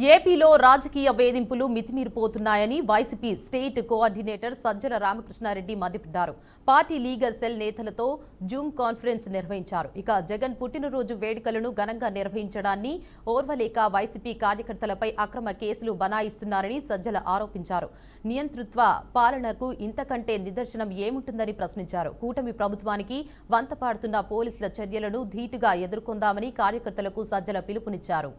ఏపీలో రాజకీయ వేధింపులు మితిమీరిపోతున్నాయని YCP state coordinator Sajjala Ramakrishna Reddy మండిపడ్డారు. పార్టీ లీగల్ సెల్ నేతలతో జూమ్ కాన్ఫరెన్స్ నిర్వహించారు. ఇక జగన్ పుట్టినరోజు వేడుకలను ఘనంగా నిర్వహించడాన్ని ఓర్వలేక వైసీపీ కార్యకర్తలపై అక్రమ కేసులు బనాయిస్తున్నారని సజ్జల ఆరోపించారు. నియంతృత్వ పాలనకు ఇంతకంటే నిదర్శనం ఏముంటుందని ప్రశ్నించారు. కూటమి ప్రభుత్వానికి వంతపాడుతున్న పోలీసుల చర్యలను ధీటుగా ఎదుర్కొందామని కార్యకర్తలకు సజ్జల పిలుపునిచ్చారు.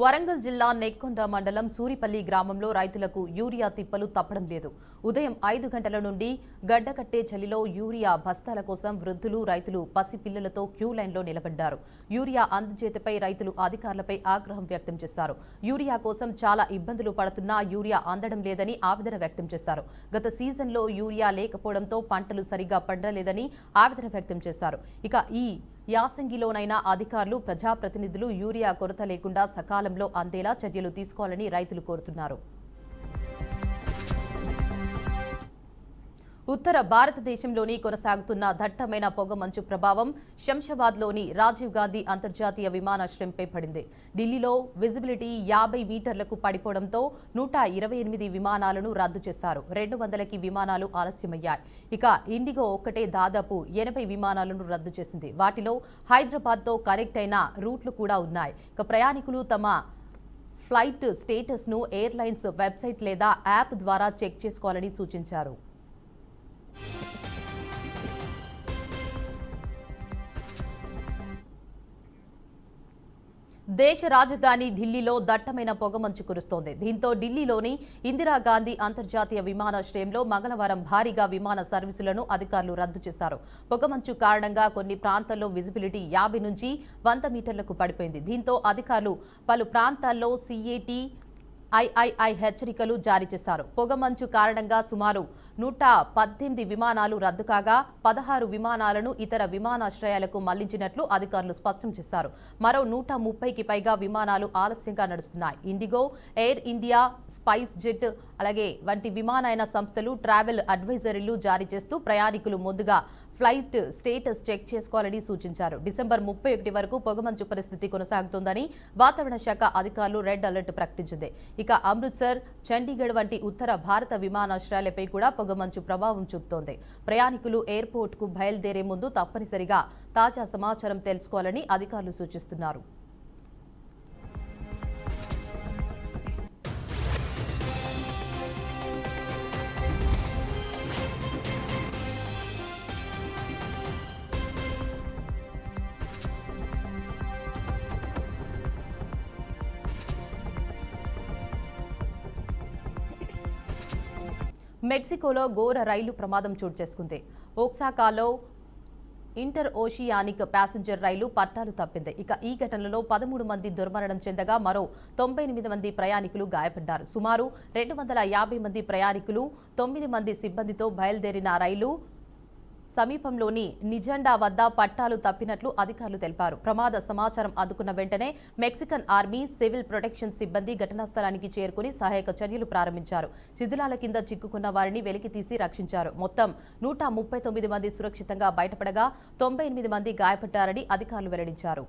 వరంగల్ జిల్లా నెక్కొండ మండలం సూరిపల్లి గ్రామంలో రైతులకు యూరియా తిప్పలు తప్పడం లేదు. ఉదయం 5 గంటల నుండి గడ్డకట్టే చలిలో యూరియా బస్తాల కోసం వృద్ధులు, రైతులు పసిపిల్లలతో క్యూ లైన్లో నిలబడ్డారు. యూరియా అందజేతపై రైతులు అధికారులపై ఆగ్రహం వ్యక్తం చేశారు. యూరియా కోసం చాలా ఇబ్బందులు పడుతున్నా యూరియా అందడం లేదని ఆవేదన వ్యక్తం చేశారు. గత సీజన్లో యూరియా లేకపోవడంతో పంటలు సరిగా పండలేదని ఆవేదన వ్యక్తం చేశారు. ఇక ఈ యాసంగిలోనైనా అధికారులు, ప్రజాప్రతినిధులు యూరియా కొరత లేకుండా సకాలంలో అందేలా చర్యలు తీసుకోవాలని రైతులు కోరుతున్నారు. ఉత్తర భారతదేశంలోని కొనసాగుతున్న దట్టమైన పొగమంచు ప్రభావం శంషాబాద్లోని రాజీవ్ గాంధీ అంతర్జాతీయ విమానాశ్రయంపై పడింది. ఢిల్లీలో విజిబిలిటీ 50 మీటర్లకు పడిపోవడంతో 128 విమానాలను రద్దు చేశారు. 200కి విమానాలు ఆలస్యమయ్యాయి. ఇక ఇండిగో ఒక్కటే దాదాపు 80 విమానాలను రద్దు చేసింది. వాటిలో హైదరాబాద్తో కనెక్ట్ అయిన రూట్లు కూడా ఉన్నాయి. ఇక ప్రయాణికులు తమ ఫ్లైట్ స్టేటస్ను ఎయిర్లైన్స్ వెబ్సైట్ లేదా యాప్ ద్వారా చెక్ చేసుకోవాలని సూచించారు. దేశ రాజధాని ఢిల్లీలో దట్టమైన పొగమంచు కురుస్తోంది. దీంతో ఢిల్లీలోని ఇందిరాగాంధీ అంతర్జాతీయ విమానాశ్రయంలో మంగళవారం భారీగా విమాన సర్వీసులను అధికారులు రద్దు చేశారు. పొగమంచు కారణంగా కొన్ని ప్రాంతాల్లో విజిబిలిటీ 50 నుంచి 100 మీటర్లకు పడిపోయింది. దీంతో అధికారులు పలు ప్రాంతాల్లో సిఏటి ఐఐఐ హెచ్చరికలు జారీ చేశారు. పొగమంచు కారణంగా సుమారు 118 విమానాలు రద్దు కాగా 16 విమానాలను ఇతర విమానాశ్రయాలకు మళ్లించినట్లు అధికారులు స్పష్టం చేశారు. మరో 130కి పైగా విమానాలు ఆలస్యంగా నడుస్తున్నాయి. IndiGo, air India, spice jet అలాగే వంటి విమానయాన సంస్థలు ట్రావెల్ అడ్వైజరీలు జారీ చేస్తూ ప్రయాణికులు ముందుగా ఫ్లైట్ స్టేటస్ చెక్ చేసుకోవాలని సూచించారు. డిసెంబర్ 31 వరకు పొగమంచు పరిస్థితి కొనసాగుతోందని వాతావరణ శాఖ అధికారులు రెడ్ అలర్ట్ ప్రకటించింది. ఇక అమృత్సర్, చండీగఢ్ వంటి ఉత్తర భారత విమానాశ్రయాలపై కూడా పొగమంచు ప్రభావం చూపుతోంది. ప్రయాణికులు ఎయిర్పోర్ట్కు బయలుదేరే ముందు తప్పనిసరిగా తాజా సమాచారం తెలుసుకోవాలని అధికారులు సూచిస్తున్నారు. మెక్సికోలో ఘోర రైలు ప్రమాదం చోటు చేసుకుంది. ఓక్సాకాలో ఇంటర్ ఓషియానిక్ ప్యాసింజర్ రైలు పట్టాలు తప్పింది. ఇక ఈ ఘటనలో 13 మంది దుర్మరణం చెందగా మరో 98 మంది ప్రయాణికులు గాయపడ్డారు. సుమారు 250 మంది ప్రయాణికులు, 9 మంది సిబ్బందితో బయలుదేరిన రైలు సమీపంలోని నిజెండా వద్ద పట్టాలు తప్పినట్లు అధికారులు తెలిపారు. ప్రమాద సమాచారం అందుకున్న వెంటనే మెక్సికన్ ఆర్మీ, సివిల్ ప్రొటెక్షన్ సిబ్బంది ఘటనా స్థలానికి చేరుకుని సహాయక చర్యలు ప్రారంభించారు. శిథిలాల కింద చిక్కుకున్న వారిని వెలికితీసి రక్షించారు. మొత్తం 139 మంది సురక్షితంగా బయటపడగా 98 మంది గాయపడ్డారని అధికారులు వెల్లడించారు.